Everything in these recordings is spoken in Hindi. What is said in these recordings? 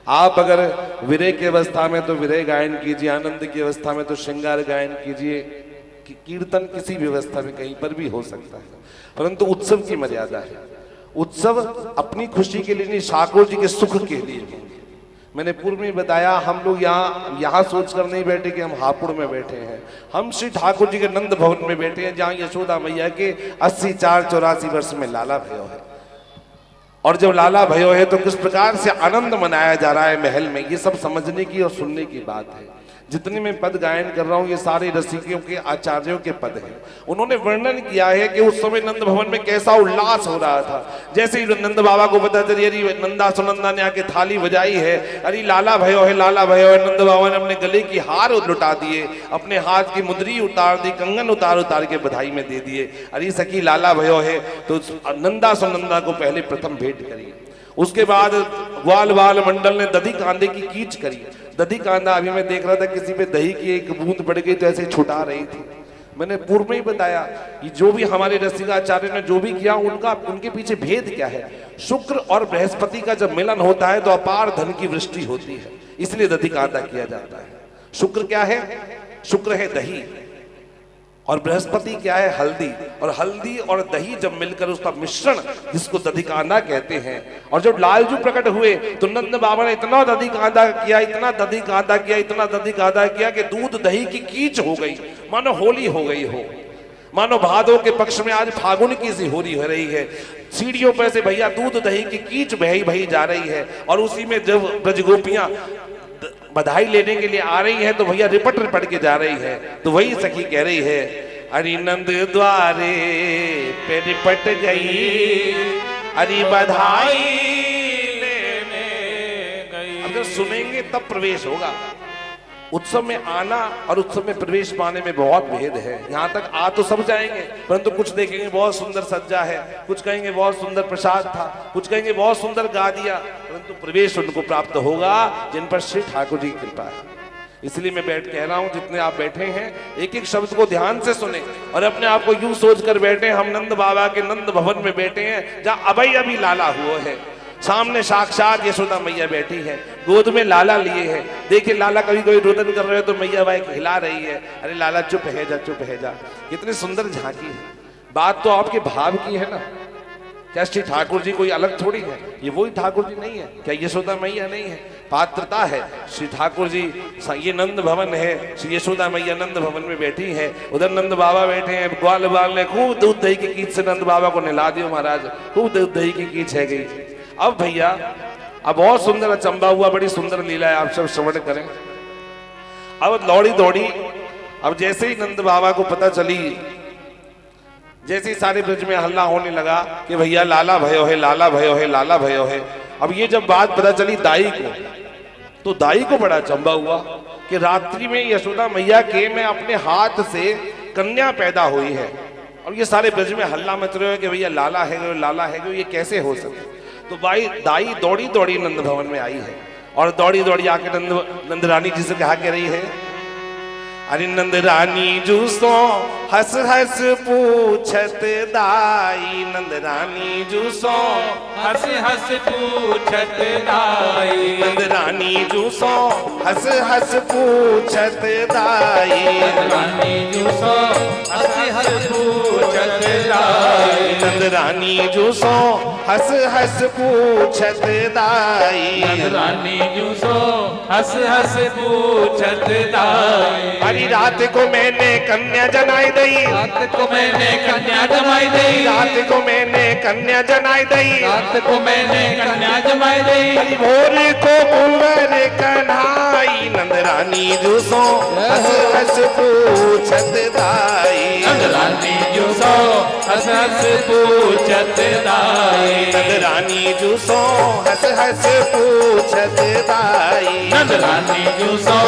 आप अगर विरह की अवस्था में तो विरह गायन कीजिए, आनंद की अवस्था में तो श्रृंगार गायन कीजिए, कीर्तन किसी भी अवस्था में कहीं पर भी हो सकता है, परंतु उत्सव की मर्यादा है। उत्सव अपनी खुशी के लिए नहीं, ठाकुर जी के सुख के लिए। मैंने पूर्व में बताया, हम लोग यहाँ सोचकर नहीं बैठे कि हम हापुड़ में बैठे हैं, हम श्री ठाकुर जी के नंद भवन में बैठे हैं, जहाँ यशोदा मैया के 84 वर्ष में लाला भयो है। और जब लाला भयो है तो किस प्रकार से आनंद मनाया जा रहा है महल में, ये सब समझने की और सुनने की बात है। जितने मैं पद गायन कर रहा हूँ ये सारे रसिकों के, आचार्यों के पद हैं। उन्होंने वर्णन किया है कि उस समय नंद भवन में कैसा उल्लास हो रहा था। जैसे ही नंद बाबा को पता चली, अरे नंदा सुनंदा ने आके थाली बजाई है, अरे लाला भयो है, लाला भयो है, नंद बाबा ने अपने गले की हार लुटा दिए, अपने हाथ की मुद्री उतार दी, कंगन उतार के बधाई में दे दिए। अरे सखी लाला भयो है तो नंदा सुनंदा को पहले प्रथम भेंट करिए। उसके बाद ग्वाल बाल मंडल ने दधी कांदे की कीच करी। दधी कांदा अभी मैं देख रहा था, किसी पे दही की एक बूंद पड़ गई तो ऐसे छुटा रही थी। मैंने पूर्व में ही बताया कि जो भी हमारे रसिकाचार्य ने जो भी किया, उनके पीछे भेद क्या है। शुक्र और बृहस्पति का जब मिलन होता है तो अपार धन की वृष्टि होती है, इसलिए दधी कांदा किया जाता है। शुक्र क्या है? शुक्र है दही, और बृहस्पति क्या है? हल्दी। और हल्दी और दही जब मिलकर उसका मिश्रण, जिसको दधी कांदा कहते हैं। और जब लालजू प्रकट हुए तो नंद बाबा ने इतना दधी कांदा किया, इतना दधी कांदा किया, इतना दधी कांदा किया कि दूध दही की कीच हो गई, मानो होली हो गई हो, मानो भादों के पक्ष में आज फागुन की सी होली हो रही है। सीढ़ियों पर से भैया दूध दही की कीच बही जा रही है, और उसी में जब ब्रजगोपियां बधाई लेने के लिए आ रही है तो भैया रिपट के जा रही है। तो वही सखी कह रही है, अरे नंद द्वारे पे रिपट गई, अरे बधाई लेने गई। अब जब सुनेंगे तब प्रवेश होगा। उत्सव में आना और उत्सव में प्रवेश पाने में बहुत भेद है। यहाँ तक आ तो सब जाएंगे, परंतु कुछ देखेंगे बहुत सुंदर सज्जा है, कुछ कहेंगे बहुत सुंदर प्रसाद था, कुछ कहेंगे बहुत सुंदर गा दिया, परंतु प्रवेश उनको प्राप्त होगा जिन पर श्री ठाकुर जी की कृपा है। इसलिए मैं कह रहा हूँ, जितने आप बैठे हैं एक एक शब्द को ध्यान से सुने और अपने आप को यूं सोच कर बैठे, हम नंद बाबा के नंद भवन में बैठे हैं, जहाँ अभी लाला हुआ है। सामने साक्षात यशोदा मैया बैठी है, गोद में लाला लिए है। देखिए लाला कभी कभी रोदन कर रहे हो तो मैया बाई हिला रही है, अरे लाला चुप है जा, चुप है जा। कितनी सुंदर झांकी है। बात तो आपके भाव की है ना। क्या श्री ठाकुर जी कोई अलग थोड़ी है? ये वही ठाकुर जी नहीं है क्या? यशोदा मैया नहीं है? पात्रता है श्री ठाकुर जी। ये नंद भवन है, श्री यशोदा मैया नंद भवन में बैठी है, उधर नंद बाबा बैठे हैं। ग्वाल बाल ने खूब दूध दही की कीच से नंद बाबा को नहला दियो महाराज, खूब दूध दही की कीच है गई। अब भैया अब बहुत सुंदर अचंबा हुआ, बड़ी सुंदर लीला है, आप सब श्रवण करें। अब दौड़ी, अब जैसे ही नंद बाबा को पता चली, जैसे ही सारे ब्रज में हल्ला होने लगा कि भैया लाला भयो है, लाला भयो है, लाला भयो है। अब ये जब बात पता चली दाई को, तो दाई को बड़ा अचंबा हुआ कि रात्रि में यशोदा मैया के में अपने हाथ से कन्या पैदा हुई है, और ये सारे ब्रज में हल्ला मच रहे हो कि भैया लाला है, लाला है, ये कैसे हो सके। तो दाई दौड़ी नंद भवन में आई है, और दौड़ी आके नंद रानी जी से कहा, कह रही है, अरे नंद रानी जूसो हंस हंस पूछत दाई, नंद रानी जूसो हंस हंस पूछत दाई, नंद रानी जूसो हंस हंस पूछत दाई, नंद रानी जूसो हंस हंस पूछत दाई, नंद रानी जूसो हंस हंस पूछत दाई, नंद रानी जूसो हंस हंस पूछत दाई। अरे रात को मैंने कन्या जनाई दई, रात को मैंने कन्या जमाई दई, रात को मैंने कन्या जनाई दई, रात को मैंने कन्या जमाई दई, अरे भोर को कुंवर कन्हाई, नंद रानी जूसो हंस हंस पूछत दाई, नंद रानी जूसो हंस हंस पूछत दाई, नंद रानी जूसो हंस हंस पूछत दाई, नंद रानी जूसो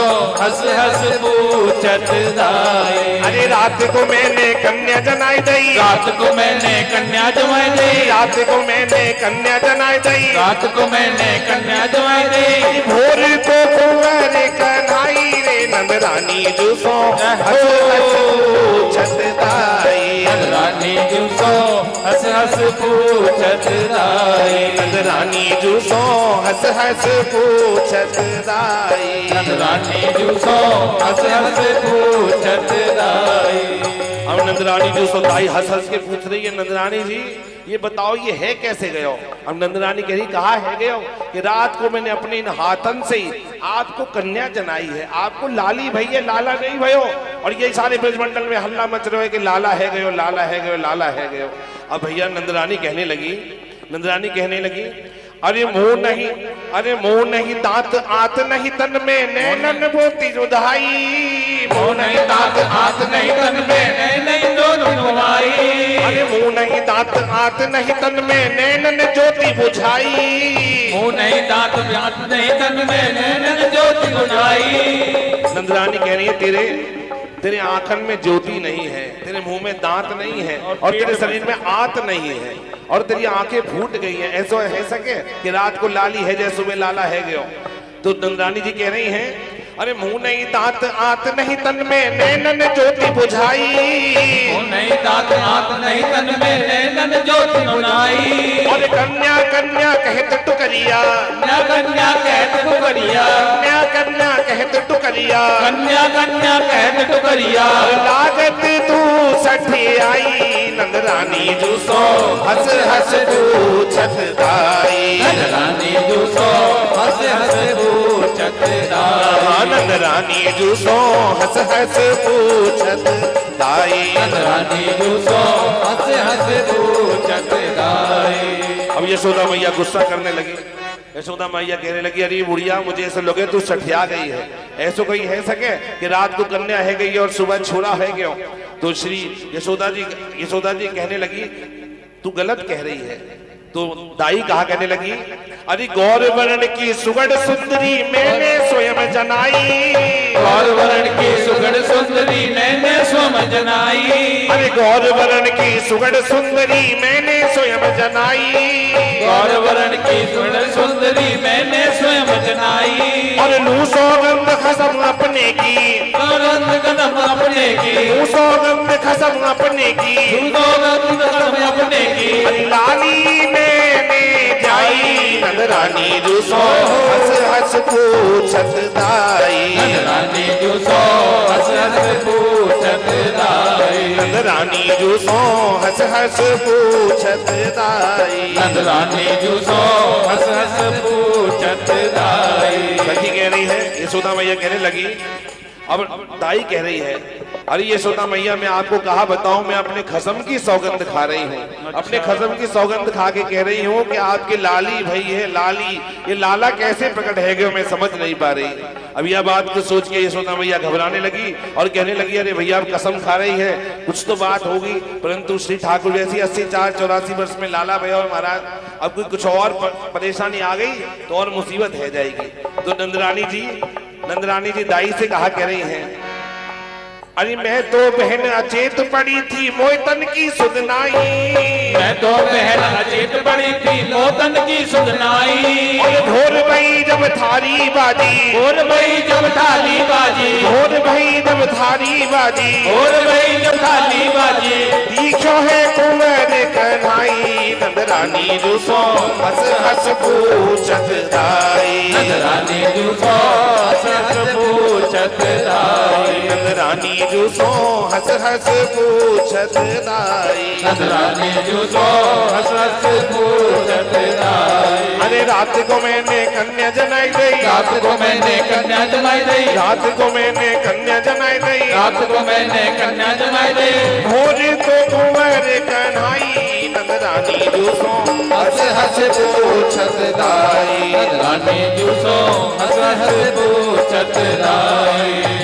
हंस हंस पूछत दाई। अरे रात को मैंने कन्या जनाई दई, रात को मैंने कन्या जमाई दई, रात को मैंने कन्या जनाई दई, रात को मैंने कन्या जमाई दई, भोर को कुंवर कन्हाई रे, नंद रानी जूसो हंस हंस पूछत दाई, नंद रानी जूसो हंस हंस पूछत दाई। नंदरानी जूसो हंस हंस पूछत दाई। नंदरानी जूसो हंस हंस पूछत दाई। अब नंदरानी जूसो दाई हंस हंस के पूछ रही है, नंदरानी जी ये बताओ ये है कैसे गयो? अब नंदरानी कह रही कहा है गयो कि रात को मैंने अपने इन हाथन से ही आपको कन्या जनाई है, आपको लाली भई है, लाला नहीं भयो। और ये सारे ब्रजमंडल में हल्ला मच रहे है कि लाला है गयो, लाला है गयो, लाला है गयो। अब भैया नंदरानी कहने लगी अरे मुंह नहीं, अरे मुंह नहीं दांत आत नहीं तन में नैनन मोती जुदाई। मुंह नहीं दांत आत नहीं तन में नैनन ज्योति बुझाई। अरे मुंह नहीं दांत आत नहीं तन में नैनन ज्योति बुझाई। मुंह नहीं दांत आत नहीं तन में नैनन ज्योति बुझाई। नंदरानी कह रही है तेरे आंखन में ज्योति नहीं है, तेरे मुंह में दांत नहीं है और तेरे शरीर में आंत नहीं है और तेरी आंखें फूट गई हैं। ऐसा है सके कि रात को लाली है जैसे सुबह लाला है गयो। तो नंदरानी जी कह रही हैं अरे मुंह नहीं दांत आंत नहीं तन में नैनन ज्योति बुझाई। मुंह नहीं दांत आंत नहीं तन में नैनन ज्योति बुझाई। और कन्या कन्या कहत टुकरिया, कन्या कन्या कहत टुकरिया, कन्या कन्या कहत टुकरिया, कन्या कन्या कहत टुकरिया। लागत तू सठियाई। नंदरानी जूसो हंस हंस पूछत दाई। नंदरानी जूसो हंस हंस पूछत दाई। नंदरानी जूसो हंस हंस पूछत दाई। नंदरानी जूसो हंस हंस पूछत दाई। अब यशोदा मैया गुस्सा करने लगी। यशोदा मैया कहने लगी अरे बुढ़िया मुझे ऐसे लगे तू सठिया गई है। ऐसा कोई है सके कि रात को कन्या है गई और सुबह छोरा है गयो। तो श्री यशोदा जी कहने लगी तू गलत कह रही है। तो दाई कहा कहने लगी अरे गौर वर्ण की सुगढ़ सुंदरी मैंने स्वयं जनाई। गौर वर्ण की सुगढ़ सुंदरी मैंने स्वयं जनाई। अरे गौर वर्ण की सुगढ़ सुंदरी मैंने स्वयं जनाई। गौर वर्ण की सुगढ़ सुंदरी मैंने स्वयं जनाई। और लू सौगंध खसम अपने की, सौगंध कदम अपने की, लू सौगंध खसम अपने की, सौगंध कदम अपने की। लाली मैंने जाई। नंदरानी जूसो हंस हंस पूछत दाई। नंदरानी जूसो हंस हंस पूछत दाई। नंदरानी जूसो हंस हंस पूछत दाई। नंदरानी जूसो हंस हंस पूछत दाई। सखी कह रही है यशोदा मैया कहने लगी अब दाई कह रही है अरे यशोदा मैया मैं आपको कहा बताऊं मैं अपने खसम की सौगंध खा रही हूँ। अपने खसम की सौगंध खा के कह रही हूँ कि आपके लाली भाई है लाली। ये लाला कैसे प्रकट है गए मैं समझ नहीं पा रही। अब यह बात को सोच के यशोदा मैया घबराने लगी और कहने लगी अरे भैया आप कसम खा रही है कुछ तो बात होगी। परंतु श्री ठाकुर जैसी 84 वर्ष में लाला भैया और महाराज अब कोई कुछ और परेशानी आ गई तो और मुसीबत है जाएगी। तो नंदरानी जी दाई से कहा कह रही हैं अरे मैं तो बहन अचेत पड़ी थी मोतन की सुधनाई। मैं तो बहन अचेत पड़ी थी मोतन की सुधनाई। और भोर भई जब थारी बाजी, भोर भई जब थाली बाजी, भोर भई जब थारी बाजी, भोर भई जब थाली बाजी। दीखो है कुंवर कन्हाई। नंदरानी जूसो हंस हंस पूछत दाई। नंदरानी जूसो हंस हंस पूछत दाई। नंदरानी जूसो हंस हंस पूछत दाई। नंदरानी जूसो हंस हंस पूछत दाई। अरे रात को मैंने कन्या जनाई गई, रात को मैंने कन्या जमाई गई, रात को मैंने कन्या जनाई गई, रात को मैंने कन्या जमाई गई। भोर को कुंवर कन्हाई। नंदरानी जूसो हंस हंस पूछत दाई। नंदरानी जूसो हंस हंस पूछत दाई।